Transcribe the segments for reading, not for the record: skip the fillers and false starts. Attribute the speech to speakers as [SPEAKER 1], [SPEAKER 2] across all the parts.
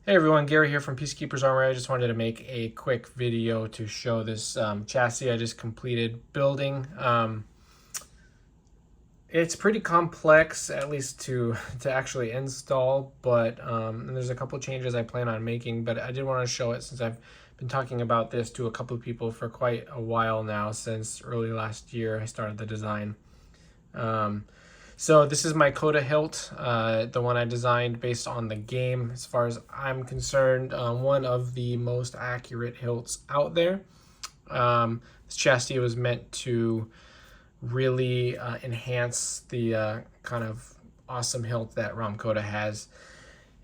[SPEAKER 1] Hey everyone, Gary here from Peacekeeper's Armor. I just wanted to make a quick video to show this chassis I just completed building. It's pretty complex, at least to actually install, but and there's a couple changes I plan on making, but I did want to show it since I've been talking about this to a couple of people for quite a while now. Since early last year I started the design. So this is my Kota hilt, the one I designed based on the game. As far as I'm concerned, one of the most accurate hilts out there. This chassis was meant to really enhance the kind of awesome hilt that Kota has.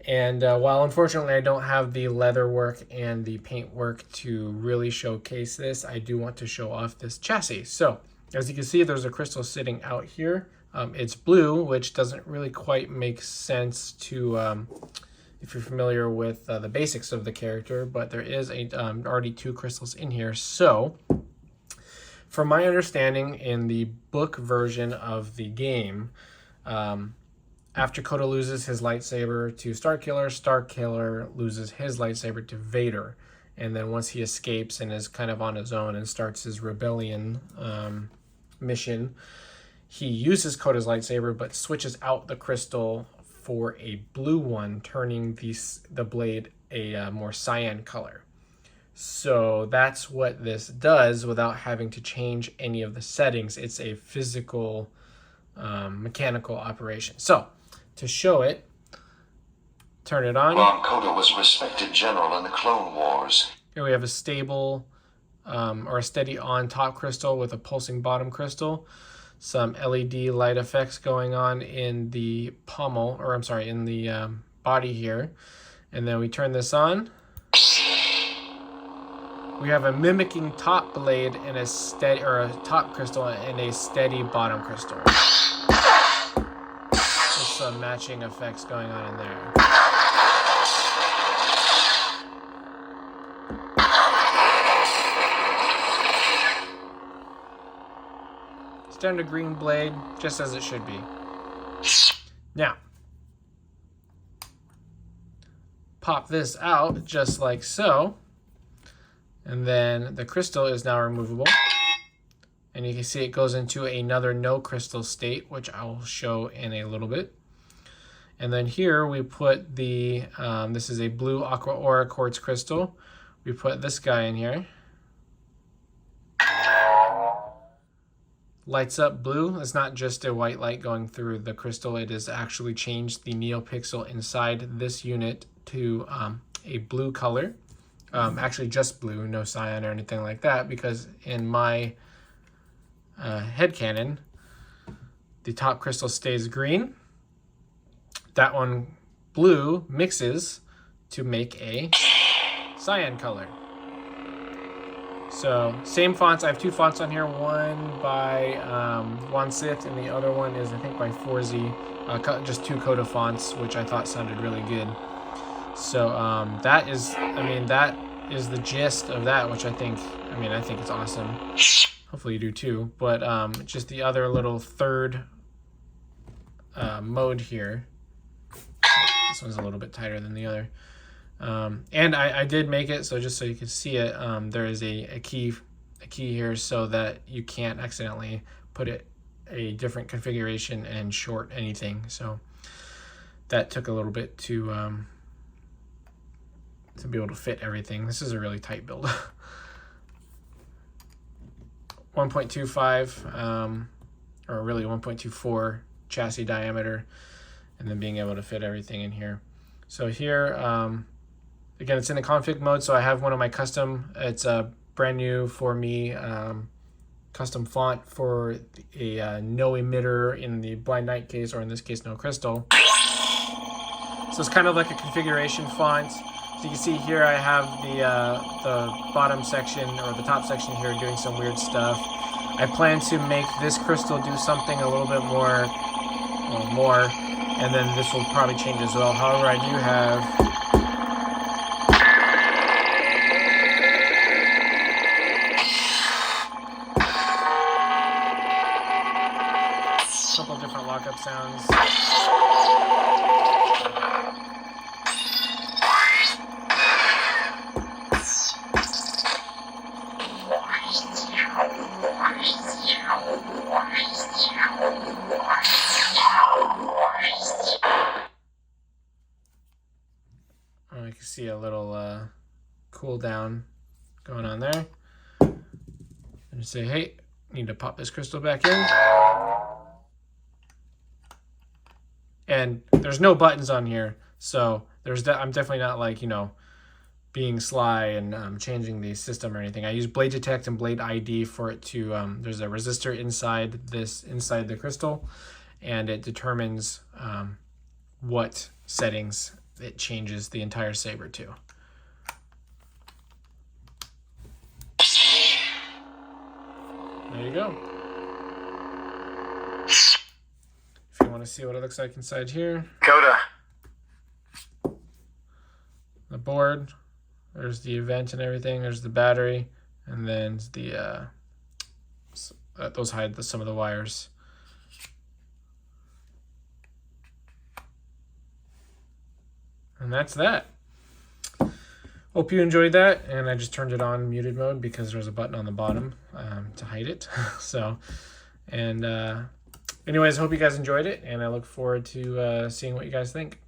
[SPEAKER 1] And while unfortunately I don't have the leather work and the paint work to really showcase this, I do want to show off this chassis. So as you can see, there's a crystal sitting out here. It's blue, which doesn't really quite make sense to if you're familiar with the basics of the character, but there is already two crystals in here. So from my understanding, in the book version of the game, after Kota loses his lightsaber to Starkiller, Starkiller loses his lightsaber to Vader. And then once he escapes and is kind of on his own and starts his rebellion mission, he uses Kota's lightsaber but switches out the crystal for a blue one, turning the blade a more cyan color. So that's what this does without having to change any of the settings. It's a physical, mechanical operation. So to show it, turn it on.
[SPEAKER 2] Kota was a respected general in the Clone Wars.
[SPEAKER 1] Here we have a stable or a steady on top crystal with a pulsing bottom crystal. Some LED light effects going on in the pommel, or I'm sorry, in the body here. And then we turn this on. We have a mimicking top blade and a steady, or a top crystal and a steady bottom crystal. There's some matching effects going on in there. Standard green blade, just as it should be. Now, pop this out just like so, and then the crystal is now removable. And you can see it goes into another no crystal state, which I will show in a little bit. And then here we put the, this is a blue aqua aura quartz crystal. We put this guy in here. Lights up blue. It's not just a white light going through the crystal. It has actually changed the neopixel inside this unit to a blue color. Actually just blue, no cyan or anything like that, because in my headcanon, the top crystal stays green. That one blue mixes to make a cyan color. So same fonts. I have two fonts on here, one by Juan Sith and the other one is I think by Forzi. Just two Kota fonts, which I thought sounded really good. So that is, that is the gist of that, which I think it's awesome. Hopefully you do too. But just the other little third mode here. This one's a little bit tighter than the other. And I did make it so just so you can see it, there is a key here so that you can't accidentally put it a different configuration and short anything. So that took a little bit to be able to fit everything. This is a really tight build. 1.25 or really 1.24 chassis diameter, and then being able to fit everything in here. So here again, it's in the config mode, so I have one of my custom, it's brand new for me, custom font for a no emitter in the blind night case, or in this case no crystal. So it's kind of like a configuration font. So you can see here I have the bottom section, or the top section here, doing some weird stuff. I plan to make this crystal do something a little bit more, and then this will probably change as well. However, I do have couple different lockup sounds. I can see a little cooldown going on there. And say, hey, need to pop this crystal back in. And there's no buttons on here, so I'm definitely not like, being sly and changing the system or anything. I use blade detect and blade ID for it to, there's a resistor inside the crystal, and it determines what settings it changes the entire saber to. There you go. If you want to see what it looks like inside here.
[SPEAKER 3] Kota.
[SPEAKER 1] The board. There's the event and everything. There's the battery. And then the those hide some of the wires. And that's that. Hope you enjoyed that, and I just turned it on muted mode because there's a button on the bottom to hide it. So, and anyways, I hope you guys enjoyed it, and I look forward to seeing what you guys think.